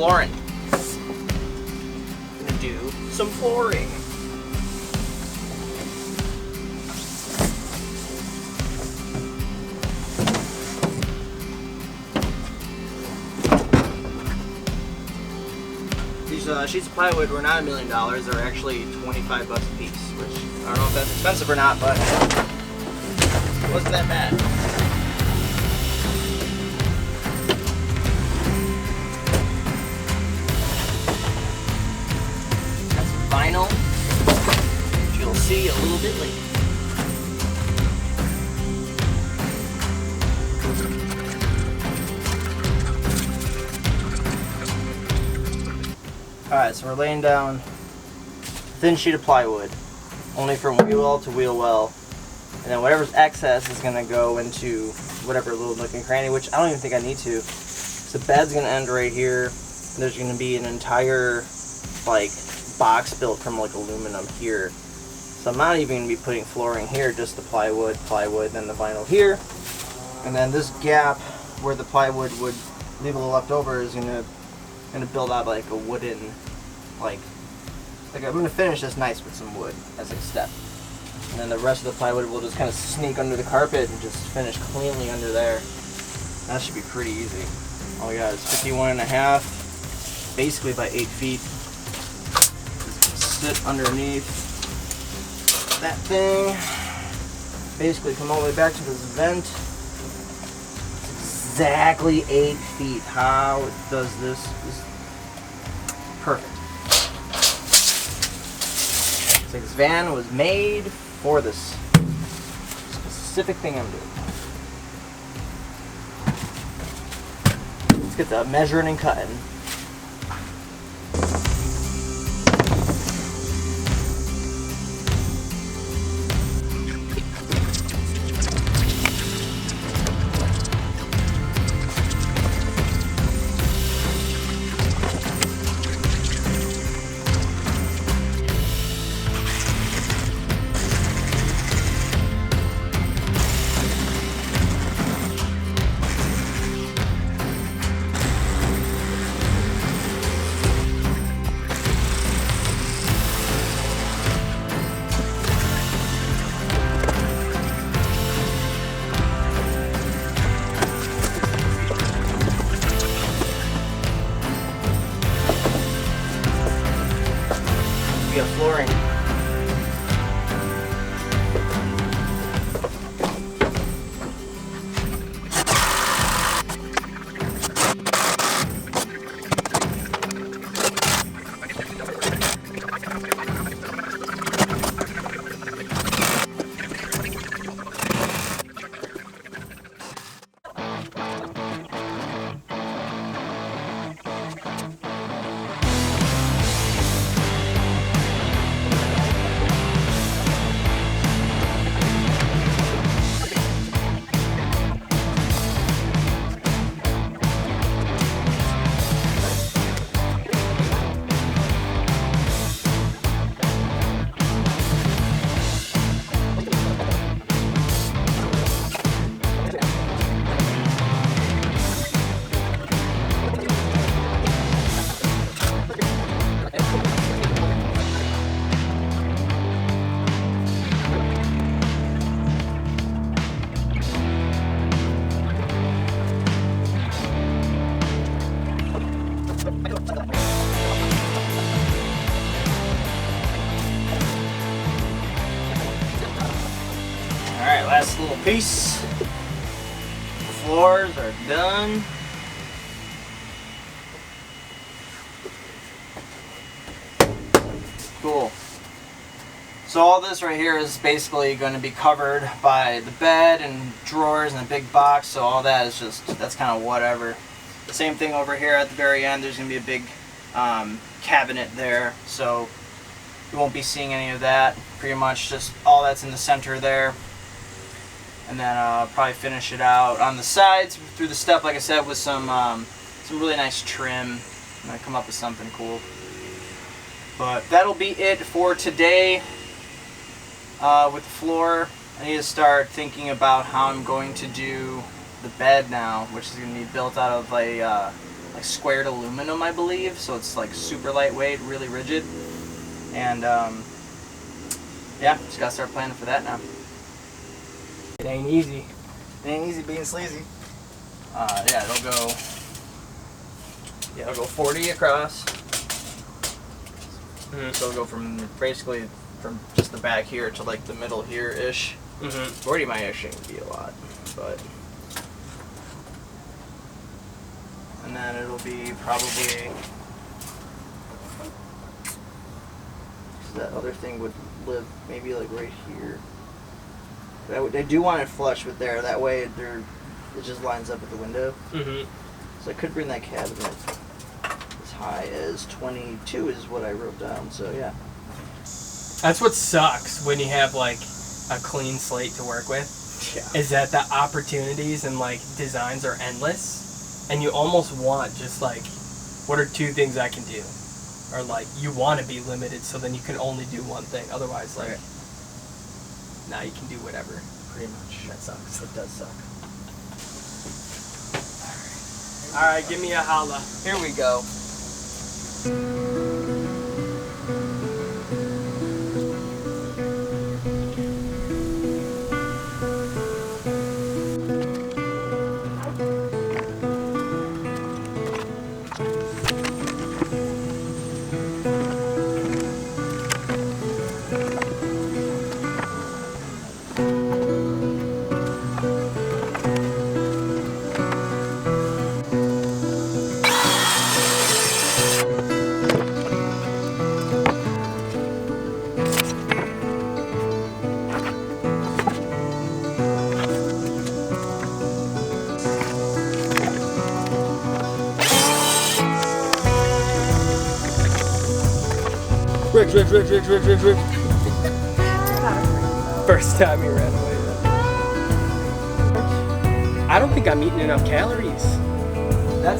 flooring. I'm gonna do some flooring. These sheets of plywood were not $1 million. They're actually 25 bucks a piece, which I don't know if that's expensive or not, but it wasn't that bad. Got some vinyl, which you'll see a little bit later. Alright, so we're laying down a thin sheet of plywood, only from wheel well to wheel well, and then whatever's excess is going to go into whatever little nook and cranny, which I don't even think I need to. So the bed's going to end right here, and there's going to be an entire like box built from like aluminum here. So I'm not even going to be putting flooring here, just the plywood, then the vinyl here, and then this gap where the plywood would leave a little left over is going to build out like a wooden, like I'm gonna finish this nice with some wood as a step, and then the rest of the plywood will just kind of sneak under the carpet and just finish cleanly under there. That should be pretty easy. All we got is 51.5, basically by 8 feet. Sit underneath that thing. Basically come all the way back to this vent. Exactly 8 feet. How it does this is perfect. It's like this van was made for this specific thing I'm doing. Let's get the measuring and cutting. We got flooring. Alright, last little piece. The floors are done. Cool. So all this right here is basically going to be covered by the bed and drawers and a big box, so all that is just, that's kind of whatever. Same thing over here at the very end, there's going to be a big cabinet there, so you won't be seeing any of that. Pretty much just all that's in the center there. And then I'll probably finish it out on the sides through the step, like I said, with some really nice trim. I'm going to come up with something cool. But that'll be it for today with the floor. I need to start thinking about how I'm going to do the bed now, which is going to be built out of a like squared aluminum, I believe. So it's like super lightweight, really rigid. And yeah, just gotta start planning for that now. It ain't easy. It ain't easy being sleazy. Yeah, it'll go 40 across. So it'll go from basically from just the back here to like the middle here ish. 40 might actually be a lot, but. And then it'll be probably. That other thing would live maybe like right here. I do want it flush with there. That way it just lines up with the window. So I could bring that cabinet as high as 22 is what I wrote down. So yeah. That's what sucks when you have like a clean slate to work with. Yeah. Is that the opportunities and like designs are endless, and you almost want just like, what are 2 things I can do? Or like you want to be limited, so then you can only do one thing. Otherwise, like now you can do whatever. Pretty much. That sucks. It does suck. All right, give me a holla. Here we go. Rick. First time he ran away. I don't think I'm eating enough calories.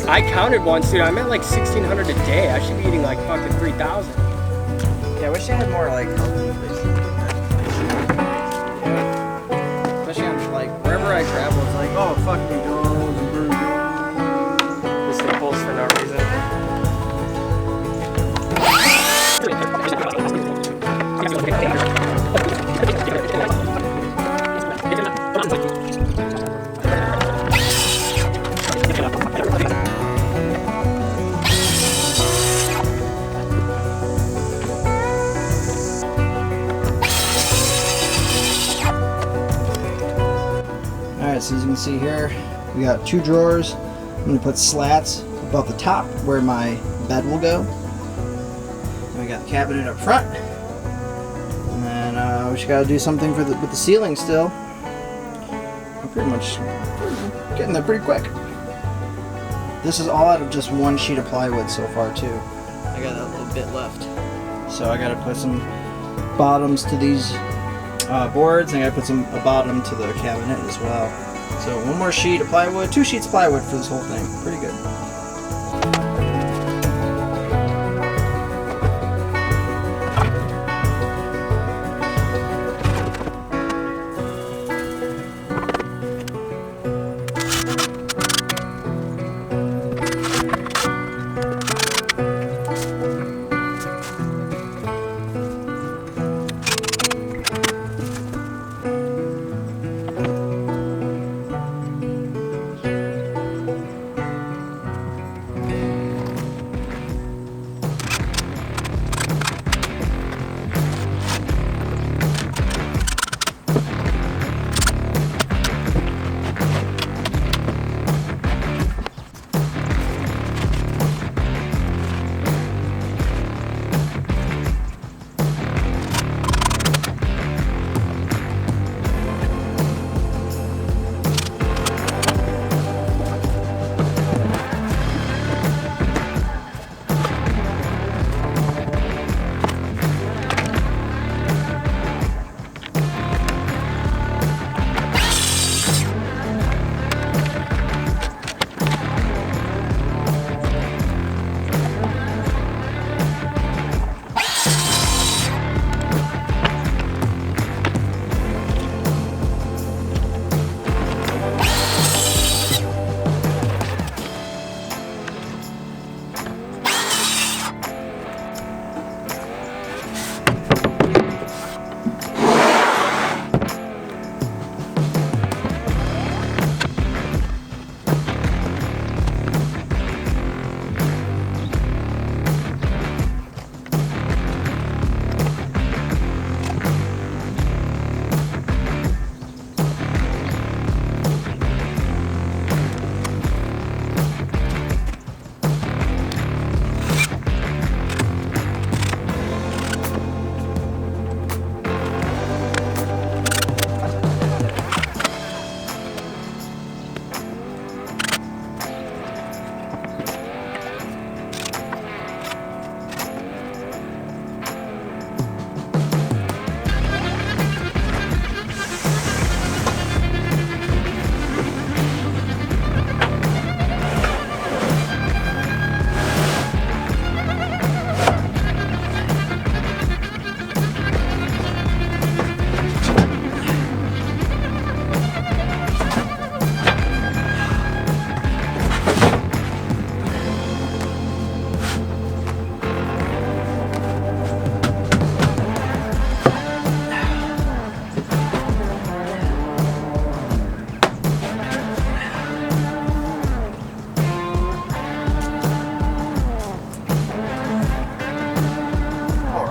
I counted once, dude. I'm at like 1,600 a day. I should be eating like fucking 3,000. Yeah, I wish I had more like healthy places. Yeah. Especially on like wherever I travel, it's like, oh fuck McDonald's and burgers. Just impulse for no reason. Alright, so as you can see here, we got 2 drawers. I'm going to put slats above the top where my bed will go. And we got the cabinet up front. And then we just got to do something with the ceiling still. I'm pretty much getting there pretty quick. This is all out of just 1 sheet of plywood so far too. I got a little bit left. So I got to put some bottoms to these boards, and I put a bottom to the cabinet as well. So 1 more sheet of plywood, 2 sheets of plywood for this whole thing. Pretty good.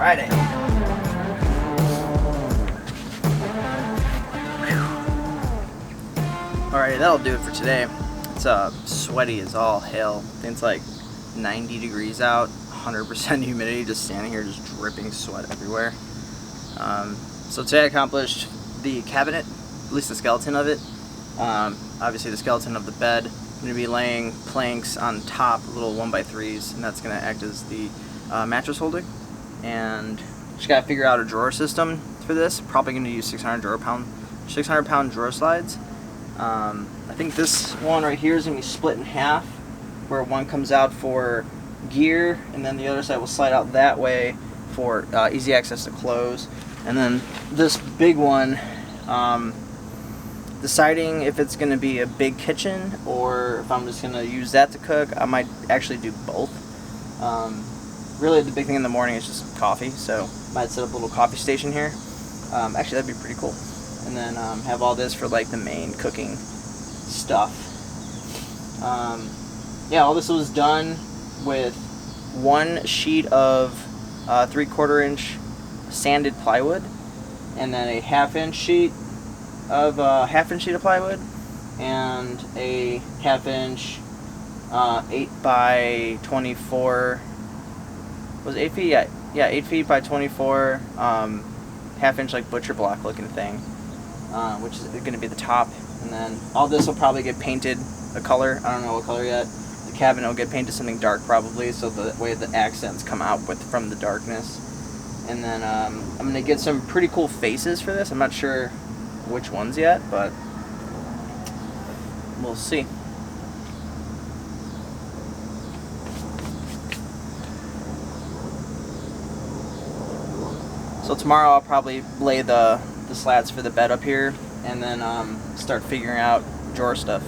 Friday. Alrighty, that'll do it for today. It's sweaty as all hell. I think it's like 90 degrees out, 100% humidity, just standing here just dripping sweat everywhere. So today I accomplished the cabinet, at least the skeleton of it. Obviously the skeleton of the bed. I'm going to be laying planks on top, little 1x3s, and that's going to act as the mattress holder. And just got to figure out a drawer system for this. Probably going to use 600 pound drawer slides. I think this one right here is going to be split in half, where one comes out for gear, and then the other side will slide out that way for easy access to clothes. And then this big one, deciding if it's going to be a big kitchen or if I'm just going to use that to cook. I might actually do both. Really the big thing in the morning is just coffee, so might set up a little coffee station here. Actually that'd be pretty cool. And then have all this for like the main cooking stuff. Yeah, all this was done with one sheet of 3/4 inch sanded plywood, and then a half-inch sheet of plywood, and a half-inch 8 by 24. Was it 8 feet? Yeah, 8 feet by 24 half-inch like butcher block looking thing, which is going to be the top. And then all this will probably get painted a color. I don't know what color yet. The cabinet will get painted something dark probably, so the way the accents come out from the darkness. And then I'm going to get some pretty cool faces for this. I'm not sure which ones yet, but we'll see. So tomorrow I'll probably lay the slats for the bed up here, and then start figuring out drawer stuff.